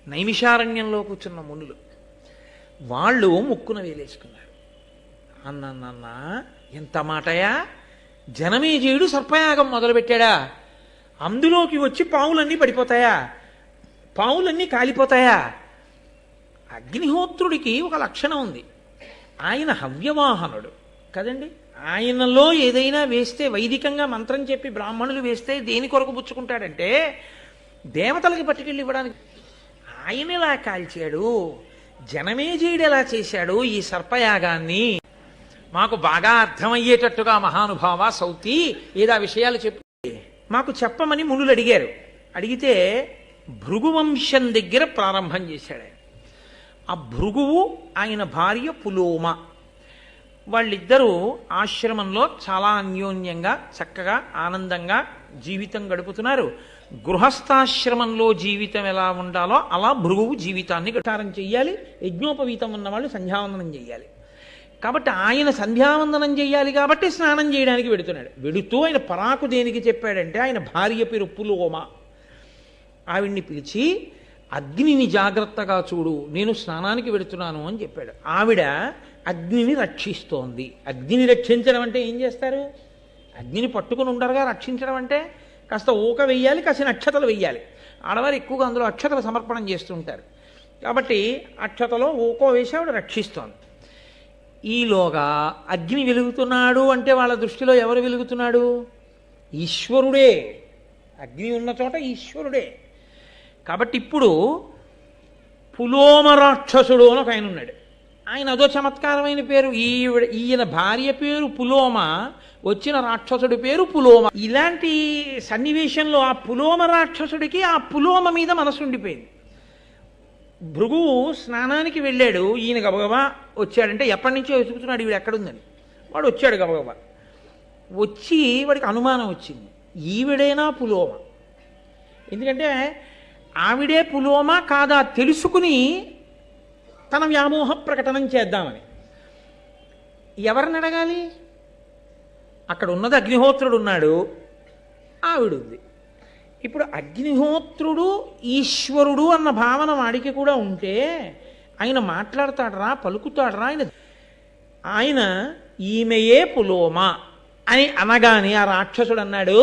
నైమిషారణ్యంలో కూర్చున్న మునులు. వాళ్ళు ముక్కున వేలేసుకున్నారు. అన్న ఎంత మాటయా, జనమేజయుడు సర్పయాగం మొదలుపెట్టాడా, అందులోకి వచ్చి పావులన్నీ పడిపోతాయా, పావులన్నీ కాలిపోతాయా? అగ్నిహోత్రుడికి ఒక లక్షణం ఉంది, ఆయన హవ్యవాహనుడు కదండి. ఆయనలో ఏదైనా వేస్తే, వైదికంగా మంత్రం చెప్పి బ్రాహ్మణులు వేస్తే దేని కొరకు పుచ్చుకుంటాడంటే దేవతలకి పట్టుకెళ్ళి ఇవ్వడానికి. ఆయన ఎలా కాల్చాడు, జనమేజయుడు ఎలా చేశాడు ఈ సర్పయాగాన్ని, మాకు బాగా అర్థమయ్యేటట్టుగా మహానుభావ సౌతి ఏదా విషయాలు చెప్పి మాకు చెప్పమని మునులు అడిగారు. అడిగితే భృగువంశం దగ్గర ప్రారంభం చేశాడు. ఆ భృగువు ఆయన భార్య పులోమ, వాళ్ళిద్దరూ ఆశ్రమంలో చాలా అన్యోన్యంగా చక్కగా ఆనందంగా జీవితం గడుపుతున్నారు. గృహస్థాశ్రమంలో జీవితం ఎలా ఉండాలో అలా భృగువు జీవితాన్ని గటారం చెయ్యాలి. యజ్ఞోపవీతం ఉన్నవాళ్ళు సంధ్యావందనం చెయ్యాలి. కాబట్టి ఆయన సంధ్యావందనం చెయ్యాలి కాబట్టి స్నానం చేయడానికి వెడుతున్నాడు. వెడుతూ ఆయన పరాకు దేనికి చెప్పాడంటే, ఆయన భార్య పేరు పులోమ, ఆవిడ్ని పిలిచి అగ్నిని జాగ్రత్తగా చూడు, నేను స్నానానికి వెడుతున్నాను అని చెప్పాడు. ఆవిడ అగ్నిని రక్షిస్తోంది. అగ్నిని రక్షించడం అంటే ఏం చేస్తారు? అగ్నిని పట్టుకుని ఉండరుగా. రక్షించడం అంటే కాస్త ఊక వెయ్యాలి, కాసిన అక్షతలు వెయ్యాలి. ఆడవారు ఎక్కువగా అందులో అక్షతలు సమర్పణం చేస్తుంటారు. కాబట్టి అక్షతలో ఊకో వేసి ఆవిడ రక్షిస్తోంది. ఈలోగా అగ్ని వెలుగుతున్నాడు అంటే వాళ్ళ దృష్టిలో ఎవరు వెలుగుతున్నాడు? ఈశ్వరుడే. అగ్ని ఉన్న చోట ఈశ్వరుడే. కాబట్టి ఇప్పుడు పులోమ రాక్షసుడు అని ఒక ఆయన ఉన్నాడు. ఆయన అదో చమత్కారమైన పేరు. ఈయన భార్య పేరు పులోమ, వచ్చిన రాక్షసుడి పేరు పులోమ. ఇలాంటి సన్నివేశంలో ఆ పులోమ రాక్షసుడికి ఆ పులోమ మీద మనసు ఉండిపోయింది. భృగువు స్నానానికి వెళ్ళాడు, ఈయన గబగబా వచ్చాడంటే ఎప్పటి నుంచో వెతుకుతున్నాడు ఈవిడ ఎక్కడుందని. వాడు వచ్చాడు గబగబా. వచ్చి వాడికి అనుమానం వచ్చింది, ఈవిడేనా పులోమ? ఎందుకంటే ఆవిడే పులోమ కాదా తెలుసుకుని తన వ్యామోహ ప్రకటనం చేద్దామని. ఎవరిని అడగాలి? అక్కడ ఉన్నది అగ్నిహోత్రుడు ఉన్నాడు, ఆవిడుంది. ఇప్పుడు అగ్నిహోత్రుడు ఈశ్వరుడు అన్న భావన వాడికి కూడా ఉంటే ఆయన మాట్లాడతాడరా, పలుకుతాడరా? ఆయన ఈమెయే పులోమ అని అనగానే ఆ రాక్షసుడు అన్నాడు,